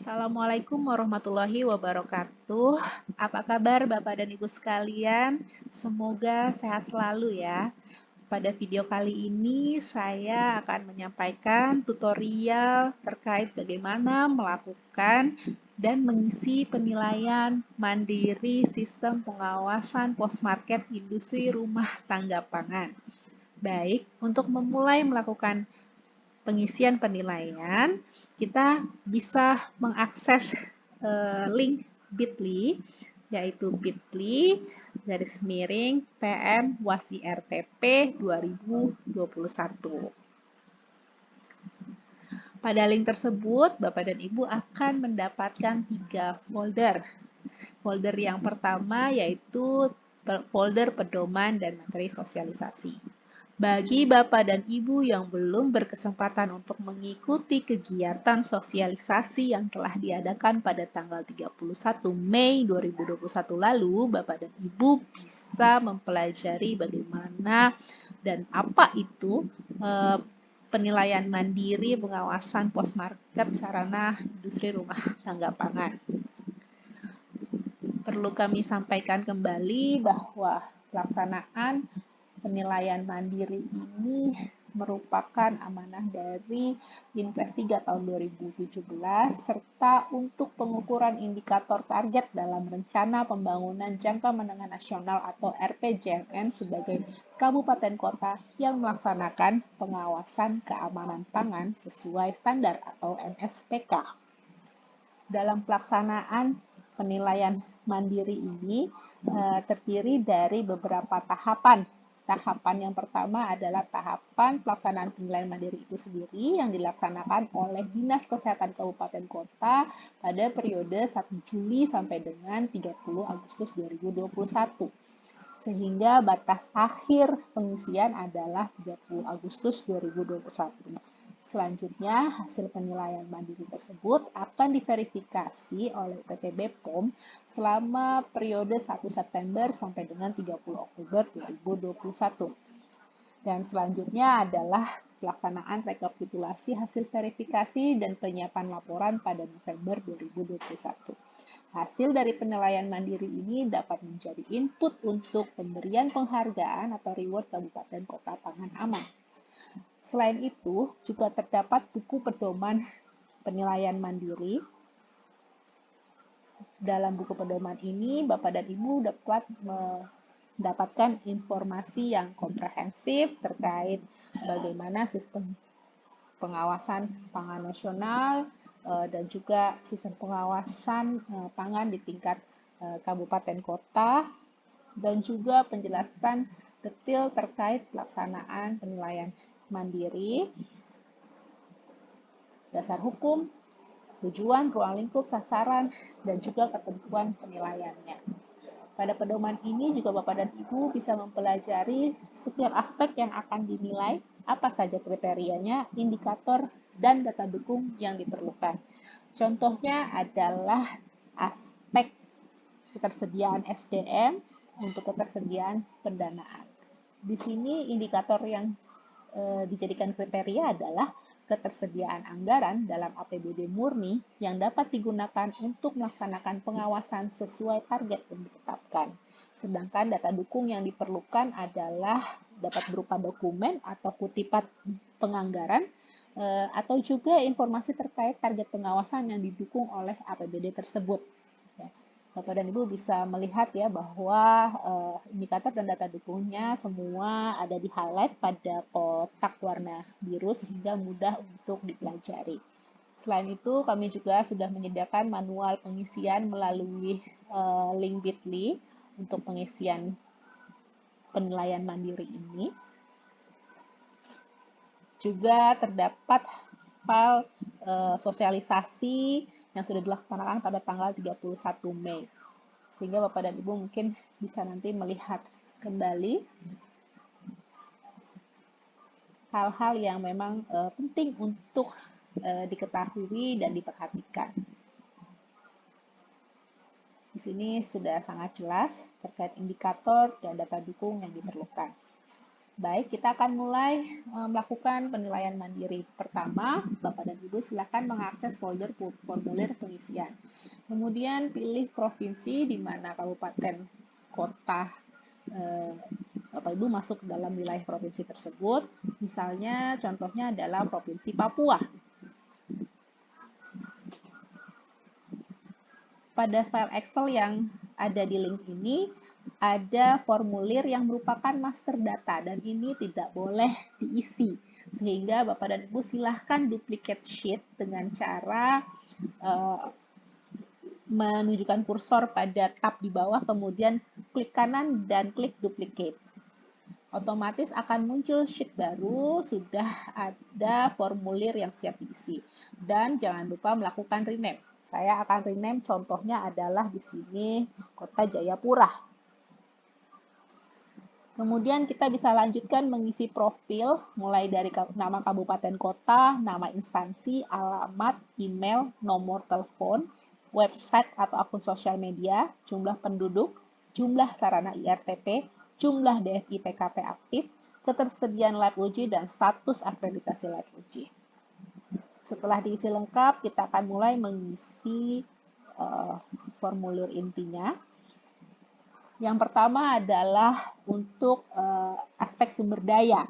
Assalamualaikum warahmatullahi wabarakatuh. Apa kabar Bapak dan Ibu sekalian? Semoga sehat selalu ya. Pada video kali ini saya akan menyampaikan tutorial terkait bagaimana melakukan dan mengisi penilaian mandiri sistem pengawasan post-market industri rumah tangga pangan. Baik, untuk memulai melakukan pengisian penilaian, kita bisa mengakses link bit.ly, yaitu bit.ly/PM WASI-RTP 2021. Pada link tersebut, Bapak dan Ibu akan mendapatkan 3 folder. Folder yang pertama yaitu folder pedoman dan materi sosialisasi. Bagi Bapak dan Ibu yang belum berkesempatan untuk mengikuti kegiatan sosialisasi yang telah diadakan pada tanggal 31 Mei 2021 lalu, Bapak dan Ibu bisa mempelajari bagaimana dan apa itu penilaian mandiri pengawasan post-market sarana industri rumah tangga pangan. Perlu kami sampaikan kembali bahwa pelaksanaan penilaian mandiri ini merupakan amanah dari Inpres 3 tahun 2017 serta untuk pengukuran indikator target dalam Rencana Pembangunan Jangka Menengah Nasional atau RPJMN sebagai kabupaten kota yang melaksanakan pengawasan keamanan pangan sesuai standar atau MSPK. Dalam pelaksanaan penilaian mandiri ini terdiri dari beberapa tahapan. Tahapan yang pertama adalah tahapan pelaksanaan penilaian mandiri itu sendiri yang dilaksanakan oleh Dinas Kesehatan Kabupaten Kota pada periode 1 Juli sampai dengan 30 Agustus 2021. Sehingga batas akhir pengisian adalah 30 Agustus 2021. Selanjutnya, hasil penilaian mandiri tersebut akan diverifikasi oleh PT BPOM selama periode 1 September sampai dengan 30 Oktober 2021. Dan selanjutnya adalah pelaksanaan rekapitulasi hasil verifikasi dan penyiapan laporan pada November 2021. Hasil dari penilaian mandiri ini dapat menjadi input untuk pemberian penghargaan atau reward Kabupaten Kota Pangan Aman. Selain itu, juga terdapat buku pedoman penilaian mandiri. Dalam buku pedoman ini, Bapak dan Ibu dapat mendapatkan informasi yang komprehensif terkait bagaimana sistem pengawasan pangan nasional dan juga sistem pengawasan pangan di tingkat kabupaten kota dan juga penjelasan detail terkait pelaksanaan penilaian mandiri, dasar hukum, tujuan, ruang lingkup, sasaran, dan juga ketentuan penilaiannya. Pada pedoman ini juga Bapak dan Ibu bisa mempelajari setiap aspek yang akan dinilai, apa saja kriterianya, indikator, dan data dukung yang diperlukan. Contohnya adalah aspek ketersediaan SDM untuk ketersediaan pendanaan. Di sini indikator yang dijadikan kriteria adalah ketersediaan anggaran dalam APBD murni yang dapat digunakan untuk melaksanakan pengawasan sesuai target yang ditetapkan. Sedangkan data dukung yang diperlukan adalah dapat berupa dokumen atau kutipan penganggaran atau juga informasi terkait target pengawasan yang didukung oleh APBD tersebut. Bapak dan Ibu bisa melihat ya bahwa indikator dan data dukungnya semua ada di highlight pada kotak warna biru sehingga mudah untuk dipelajari. Selain itu, kami juga sudah menyediakan manual pengisian melalui link bit.ly untuk pengisian penilaian mandiri ini. Juga terdapat file sosialisasi yang sudah dilaksanakan pada tanggal 31 Mei. Sehingga Bapak dan Ibu mungkin bisa nanti melihat kembali hal-hal yang memang penting untuk diketahui dan diperhatikan. Di sini sudah sangat jelas terkait indikator dan data dukung yang diperlukan. Baik, kita akan mulai melakukan penilaian mandiri. Pertama, Bapak dan Ibu silakan mengakses folder formulir pengisian. Kemudian pilih provinsi di mana kabupaten kota Bapak Ibu masuk dalam wilayah provinsi tersebut. Misalnya contohnya adalah Provinsi Papua. Pada file Excel yang ada di link ini, ada formulir yang merupakan master data dan ini tidak boleh diisi. Sehingga Bapak dan Ibu silahkan duplicate sheet dengan cara menunjukkan kursor pada tab di bawah, kemudian klik kanan dan klik duplicate. Otomatis akan muncul sheet baru, sudah ada formulir yang siap diisi. Dan jangan lupa melakukan rename. Saya akan rename, contohnya adalah di sini Kota Jayapura. Kemudian kita bisa lanjutkan mengisi profil, mulai dari nama kabupaten kota, nama instansi, alamat, email, nomor telepon, website atau akun sosial media, jumlah penduduk, jumlah sarana IRTP, jumlah DFI PKP aktif, ketersediaan lab uji, dan status akreditasi lab uji. Setelah diisi lengkap, kita akan mulai mengisi formulir intinya. Yang pertama adalah untuk aspek sumber daya.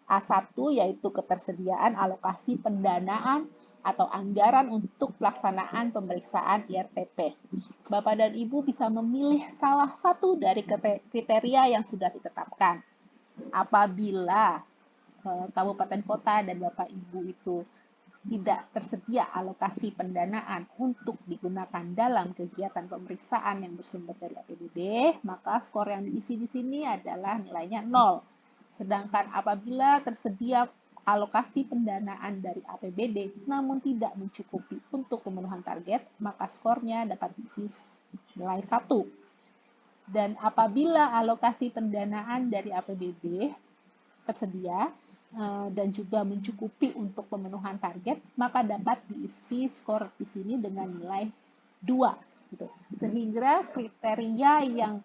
A1 yaitu ketersediaan alokasi pendanaan atau anggaran untuk pelaksanaan pemeriksaan IRTP. Bapak dan Ibu bisa memilih salah satu dari kriteria yang sudah ditetapkan. Apabila kabupaten kota dan Bapak Ibu itu tidak tersedia alokasi pendanaan untuk digunakan dalam kegiatan pemeriksaan yang bersumber dari APBD, maka skor yang diisi di sini adalah nilainya 0. Sedangkan apabila tersedia alokasi pendanaan dari APBD namun tidak mencukupi untuk pemenuhan target, maka skornya dapat diisi nilai 1. Dan apabila alokasi pendanaan dari APBD tersedia dan juga mencukupi untuk pemenuhan target, maka dapat diisi skor di sini dengan nilai 2. Gitu. Sehingga kriteria yang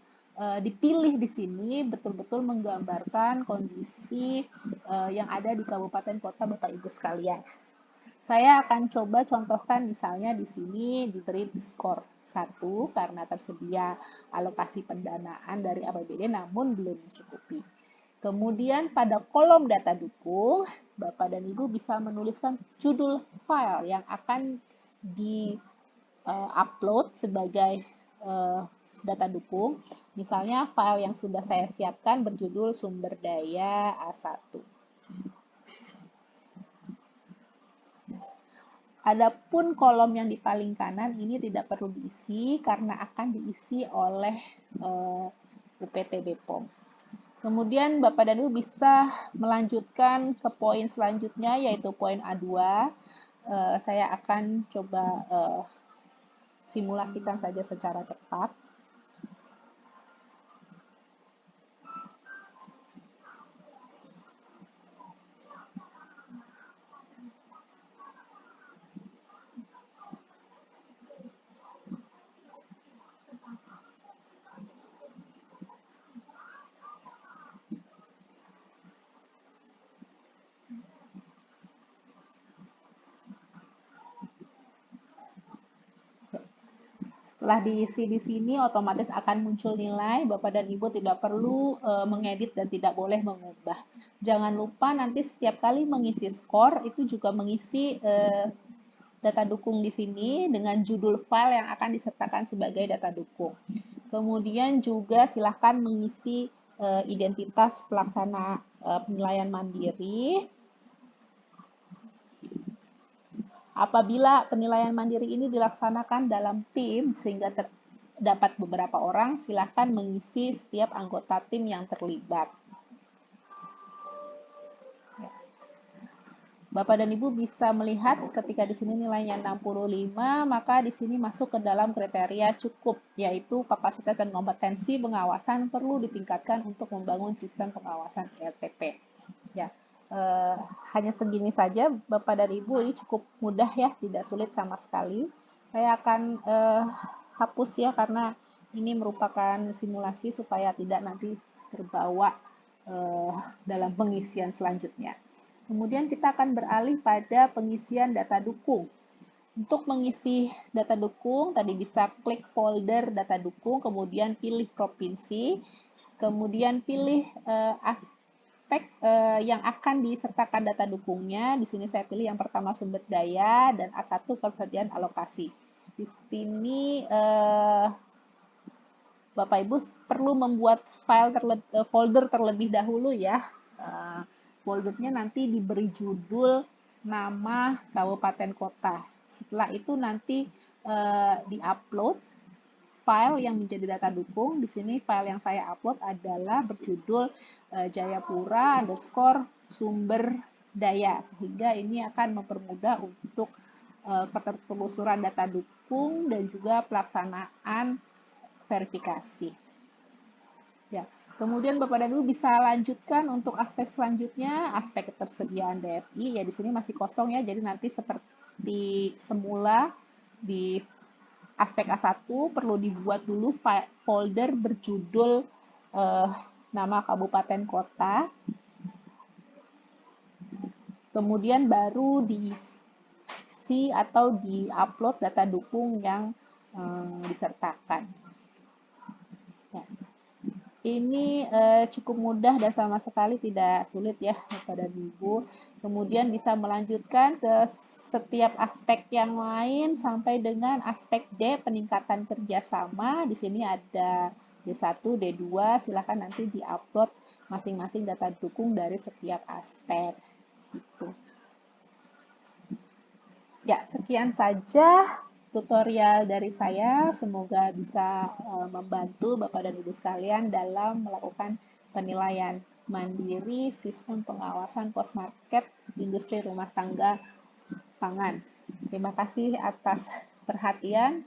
dipilih di sini betul-betul menggambarkan kondisi yang ada di kabupaten kota Bapak Ibu sekalian. Saya akan coba contohkan misalnya di sini diberi skor 1 karena tersedia alokasi pendanaan dari APBD namun belum mencukupi. Kemudian pada kolom data dukung, Bapak dan Ibu bisa menuliskan judul file yang akan di-upload sebagai data dukung. Misalnya file yang sudah saya siapkan berjudul sumber daya A1. Adapun kolom yang di paling kanan ini tidak perlu diisi karena akan diisi oleh UPT BPOM. Kemudian Bapak dan Ibu bisa melanjutkan ke poin selanjutnya yaitu poin A2. Saya akan coba simulasikan saja secara cepat. Setelah diisi di sini, otomatis akan muncul nilai. Bapak dan Ibu tidak perlu mengedit dan tidak boleh mengubah. Jangan lupa nanti setiap kali mengisi skor, itu juga mengisi data dukung di sini dengan judul file yang akan disertakan sebagai data dukung. Kemudian juga silakan mengisi identitas pelaksana penilaian mandiri. Apabila penilaian mandiri ini dilaksanakan dalam tim sehingga terdapat beberapa orang, silakan mengisi setiap anggota tim yang terlibat. Bapak dan Ibu bisa melihat ketika di sini nilainya 65, maka di sini masuk ke dalam kriteria cukup, yaitu kapasitas dan kompetensi pengawasan perlu ditingkatkan untuk membangun sistem pengawasan IRTP. Ya. Hanya segini saja Bapak dan Ibu, ini cukup mudah ya, tidak sulit sama sekali. Saya akan hapus ya karena ini merupakan simulasi supaya tidak nanti terbawa dalam pengisian selanjutnya. Kemudian kita akan beralih pada pengisian data dukung. Untuk mengisi data dukung, tadi bisa klik folder data dukung, kemudian pilih provinsi, kemudian pilih aspek yang akan disertakan data dukungnya. Di sini saya pilih yang pertama sumber daya dan A1 persediaan alokasi. Di sini Bapak Ibu perlu membuat folder terlebih dahulu ya. Foldernya nanti diberi judul, nama, kabupaten kota. Setelah itu nanti di-upload file yang menjadi data dukung. Di sini file yang saya upload adalah berjudul Jayapura underscore sumber daya, sehingga ini akan mempermudah untuk ketertelusuran data dukung dan juga pelaksanaan verifikasi. Ya. Kemudian Bapak dan Ibu bisa lanjutkan untuk aspek selanjutnya, aspek ketersediaan DFI. Ya di sini masih kosong ya, jadi nanti seperti semula di aspek A1 perlu dibuat dulu folder berjudul nama kabupaten kota. Kemudian baru diisi atau di-upload data dukung yang disertakan. Ya. Ini cukup mudah dan sama sekali tidak sulit ya Bapak dan Ibu. Kemudian bisa melanjutkan ke setiap aspek yang lain sampai dengan aspek D, peningkatan kerjasama. Di sini ada D1, D2, silakan nanti di-upload masing-masing data dukung dari setiap aspek. Gitu. Ya, sekian saja tutorial dari saya. Semoga bisa membantu Bapak dan Ibu sekalian dalam melakukan penilaian mandiri sistem pengawasan pos market industri rumah tangga pangan. Terima kasih atas perhatian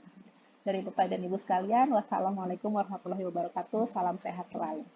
dari Bapak dan Ibu sekalian. Wassalamualaikum warahmatullahi wabarakatuh. Salam sehat selalu.